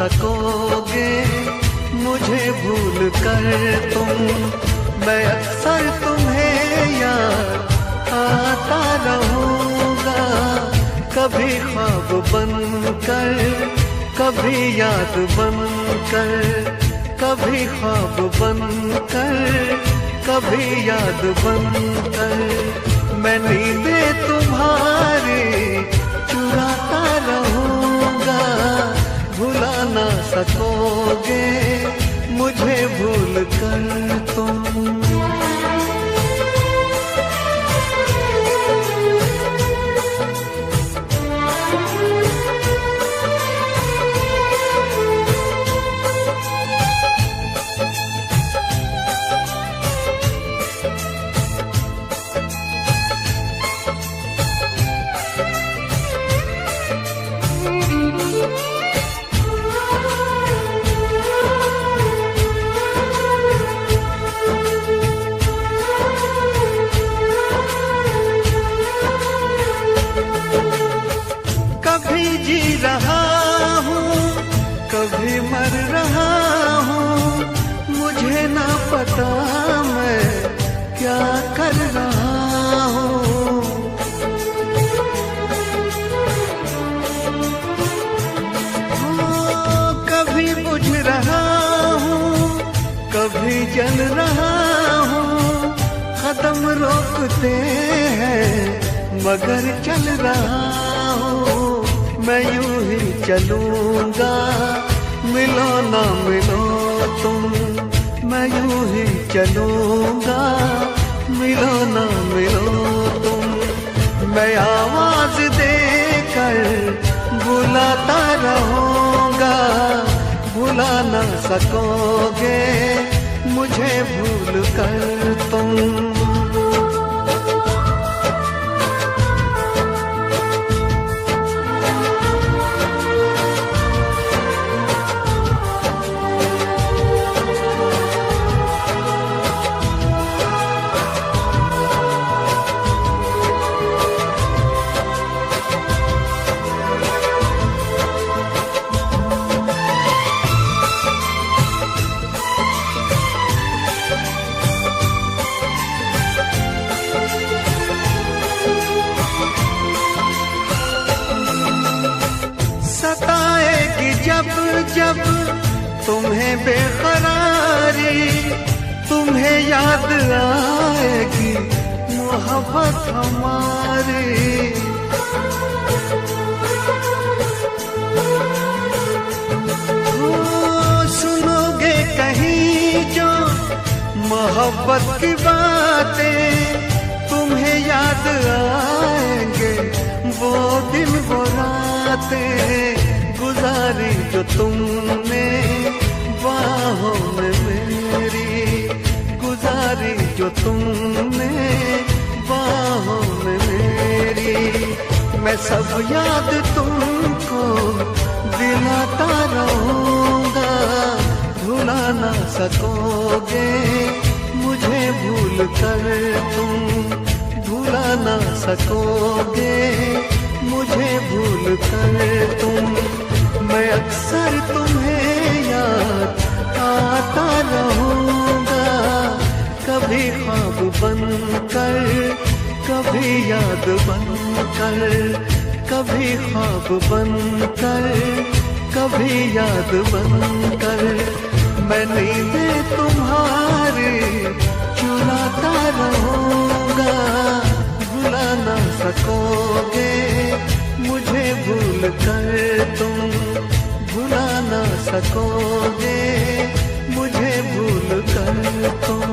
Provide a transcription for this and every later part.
सकोगे मुझे भूल कर तुम। मैं अक्सर तुम्हें याद आता रहूँगा, कभी ख्वाब बनकर, कभी याद बनकर, कभी ख्वाब बनकर, कभी याद बनकर। मैं नींदें तुम्हारी चुराता रहूँगा, भुला ना सकोगे मुझे भूल कर तुम। जी रहा हूँ कभी मर रहा हूँ, मुझे ना पता मैं क्या कर रहा हूँ। कभी बुझ रहा हूँ कभी जल रहा हूँ, कदम रोकते हैं मगर चल रहा हूँ। मैं यूं ही चलूंगा मिलो ना मिलो तुम, मैं यूं ही चलूंगा मिलो ना मिलो तुम। मैं आवाज देकर बुलाता रहूंगा, भुला ना सकोगे मुझे भूल कर तुम। सताएगी जब जब तुम्हें बेकरारी, तुम्हें याद आएगी मोहब्बत हमारी। सुनोगे कहीं जो मोहब्बत की बातें, तुम्हें याद आएंगे वो दिन वो रातें गुजारी जो तुमने बाहों में मेरी, गुजारी जो तुमने बाहों में मेरी। मैं सब याद तुमको दिलाता रहूँगा, भुला ना सकोगे मुझे भूल कर तुम, भुला ना सकोगे मुझे भूल कर तुम। मैं अक्सर तुम्हें याद आता रहूँगा, कभी ख्वाब बनकर, कभी याद बनकर, कभी ख्वाब बनकर, कभी याद बनकर। मैं नींदें तुम्हारी चुराता रहूँगा, भुला ना सकोगे मुझे भूल कर तुम, भुला ना सकोगे मुझे भूल कर तुम।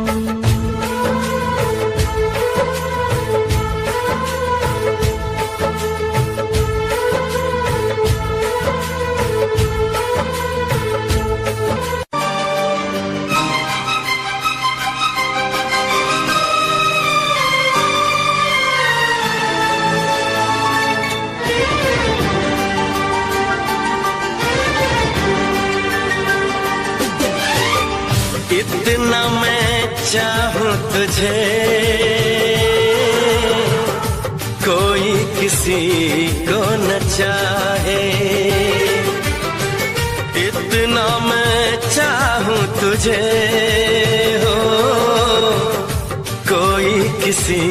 इतना मैं चाहूं तुझे, कोई किसी को न चाहे। तुझे हो, कोई किसी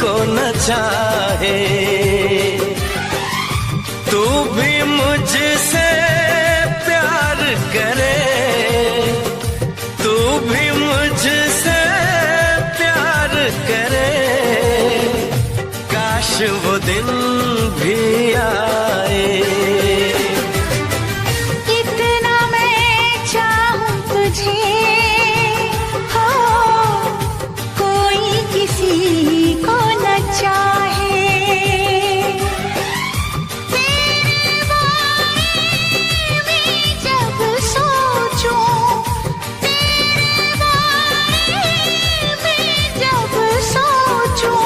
को न चाहे। तू भी मुझसे प्यार करे, तू भी मुझसे प्यार करे, काश वो दिन भी आए। इतना मैं चाहूं तुझे हो, कोई किसी को न चाहे। तेरे बारे में जब सोचूं, तेरे बारे में जब सोचूं,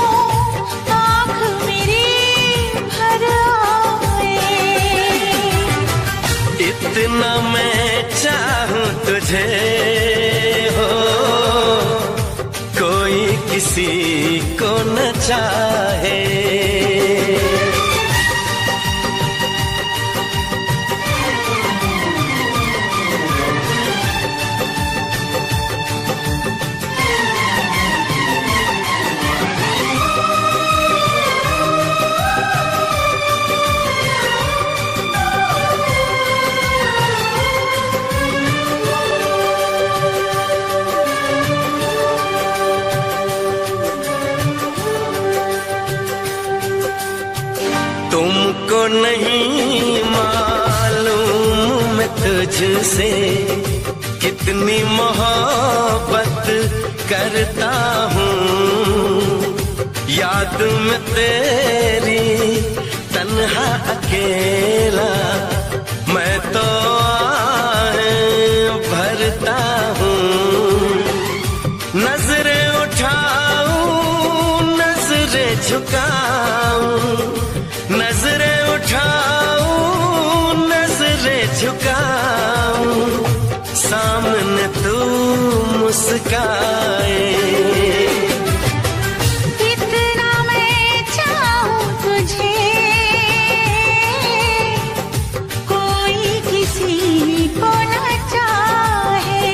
आँख मेरी भर आए। इतना मैं चाहूं तुझे हो, कोई किसी को न चाहे। तुमको नहीं मालूम मैं तुझसे कितनी मोहब्बत करता हूँ। याद में तेरी तन्हा अकेला मैं तो आहें भरता हूँ। नजरें उठाऊं, नजरें झुकाऊं, नजरें उठाऊं, नजरें झुकाऊं, सामने तू मुस्काए। इतना मैं चाहूं तुझे, कोई किसी को न चाहे।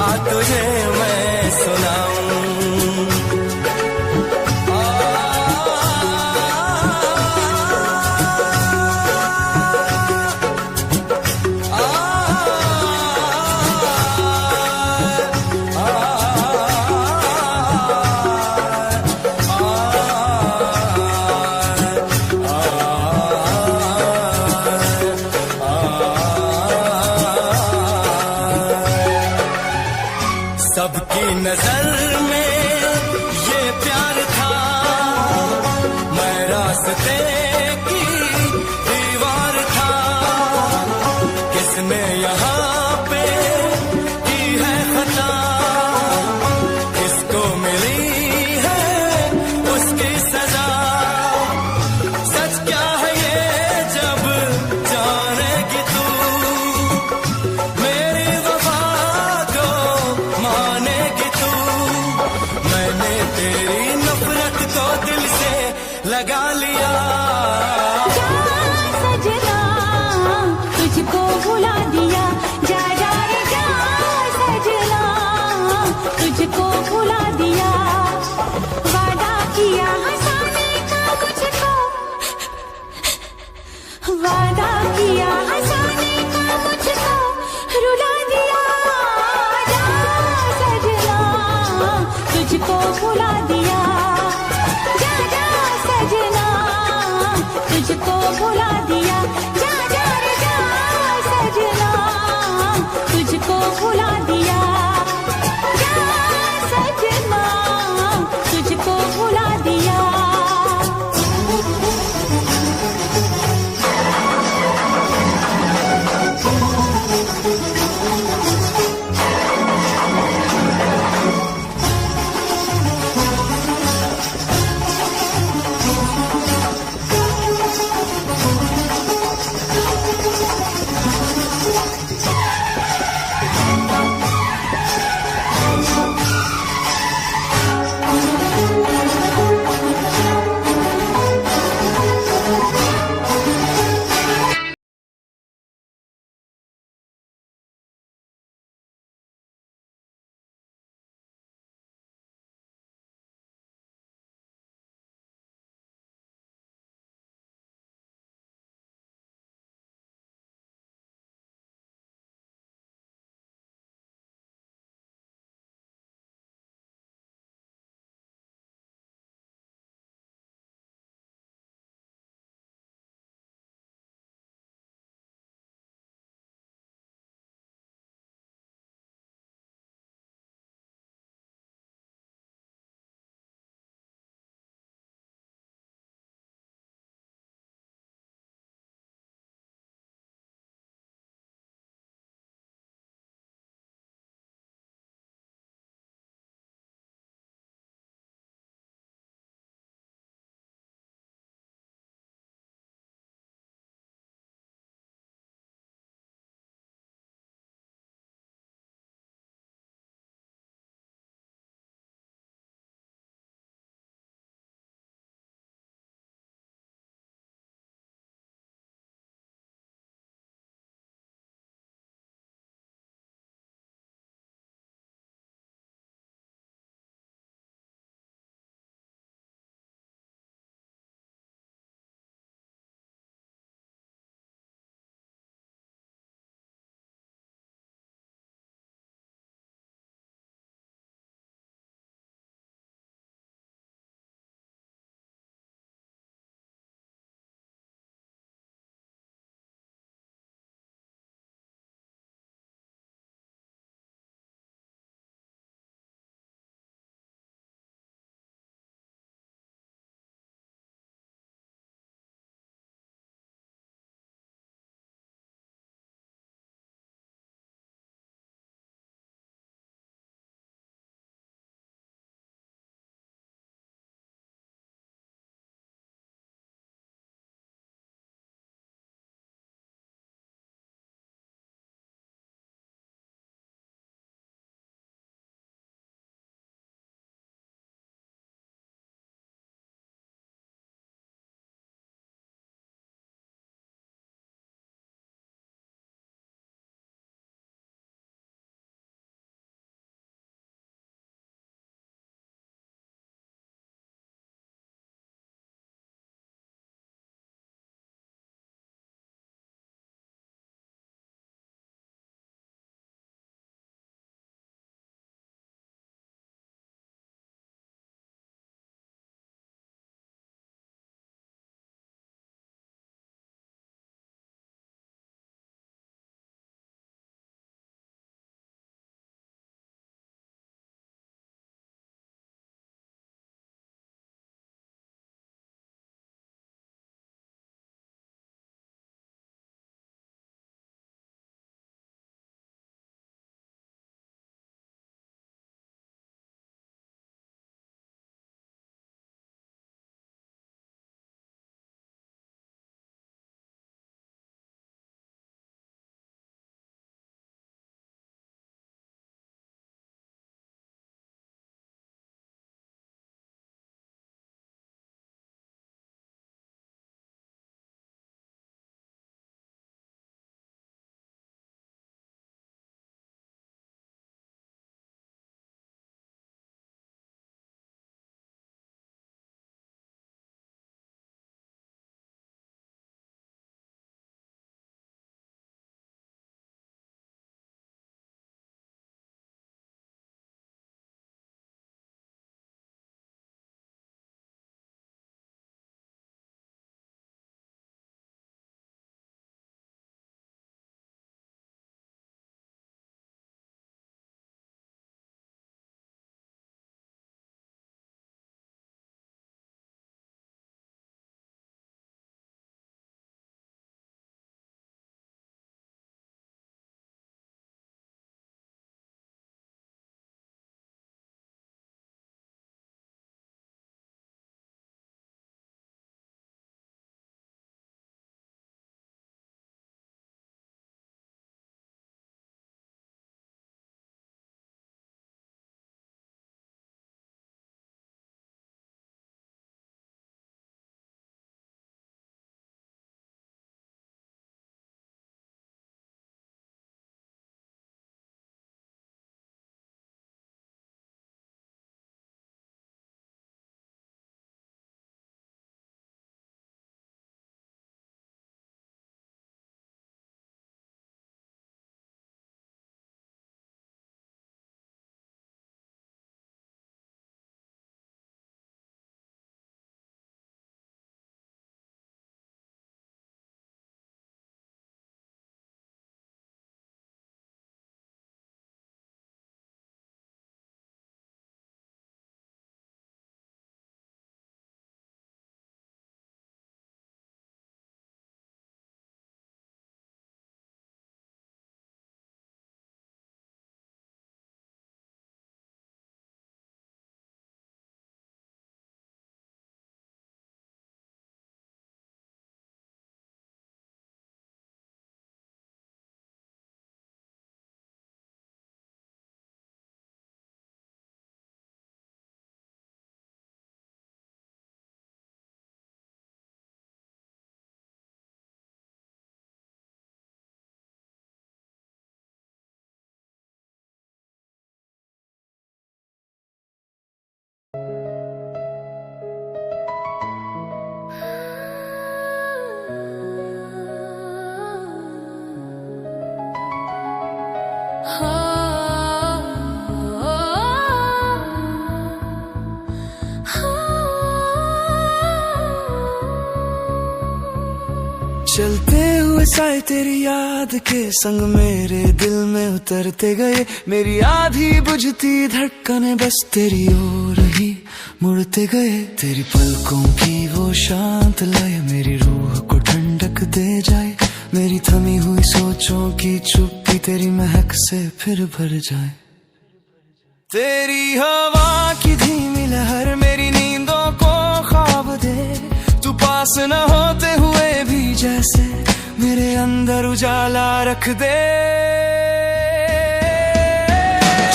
आ तुझे मैं सुनाऊं। सबकी नजर में ये प्यार था, मैं रास्ते की दीवार था। किसने यहाँ पे की है खता, किसको मिली है उसकी सजा। सच क्या है ये जब जानेगी तू, मेरी वफा को मानेगी तू। मैंने तेरी नफरत को दिल से लगा लिया। जा सजना तुझको भुला दिया, जा जा रे जा सजना तुझको भुला दिया। वादा किया हंसाने का मुझको, वादा किया हंसाने का मुझको रुला दिया। जा सजना तुझको भुला दिया, जा जा सजना हुए साए तेरी याद के संग मेरे दिल में उतरते गए। मेरी आधी बुझती धड़कने बस तेरी ओर ही मुड़ते गए। तेरी पलकों की वो शांत लय मेरी रूह को ठंडक दे जाए। मेरी थमी हुई सोचों की चुप्पी तेरी महक से फिर भर जाए। तेरी हवा की धीमी लहर मेरी नींदों को ख्वाब दे। तू पास न होते हुए भी जैसे मेरे अंदर उजाला रख दे।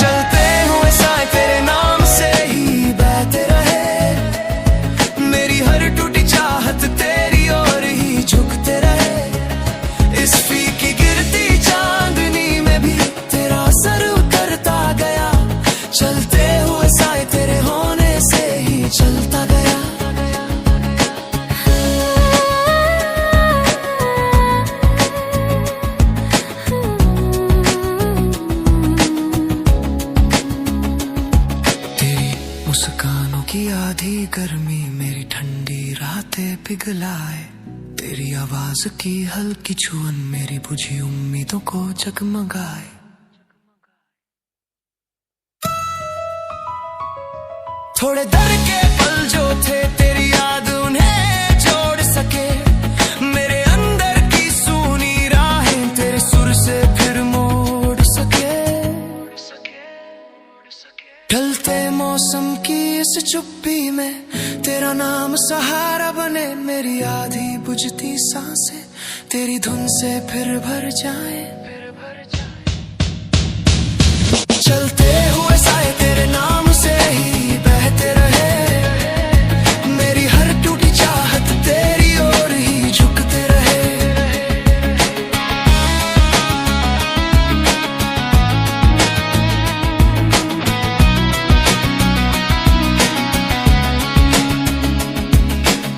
चलते हुए साए तेरे नाम से ही बहते रहे। मेरी हर टूटी चाहत तेरी ओर ही झुकते रहे। इस फीकी गिरती चांदनी में भी तेरा सर उतरता गया। चलते हुए साए तेरे होने से ही चलता गया। तेरी मुस्कानों की आधी गर्मी मेरी ठंडी रातें पिघलाए। तेरी आवाज की हल्की छुअन मेरी बुझी उम्मीदों को जगमगाए। थोड़े डर के पल जो थे तेरी याद उन्हें जोड़ सके। मेरे अंदर की सूनी राहें तेरे सुर से फिर मोड़ सके। ढलते मौसम की इस चुप्पी में तेरा नाम सहारा बने। मेरी आधी बुझती सांसें तेरी धुन से फिर भर जाए। चलते हुए साए तेरे नाम से ही बहते रहे। मेरी हर टूटी चाहत तेरी ओर ही झुकते रहे।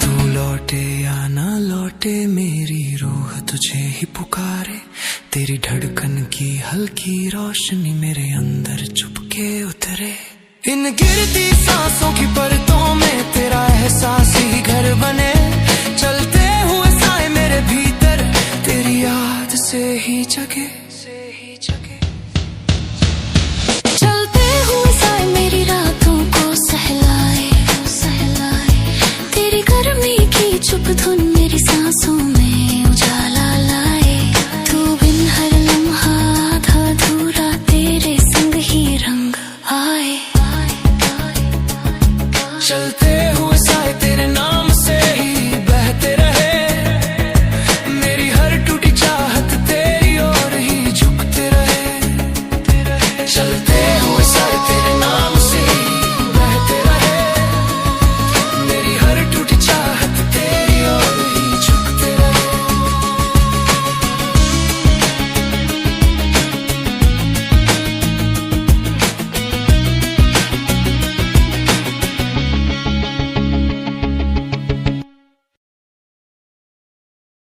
तू लौटे या ना लौटे मेरी रूह तुझे ही पुकारे। तेरी धड़कन की हल्की रोशनी मेरे अंदर चुपके उतरे। इन गिरती सांसों की परतों में तेरा एहसास ही घर बने। चलते हुए साए मेरे भीतर तेरी याद से ही जगे।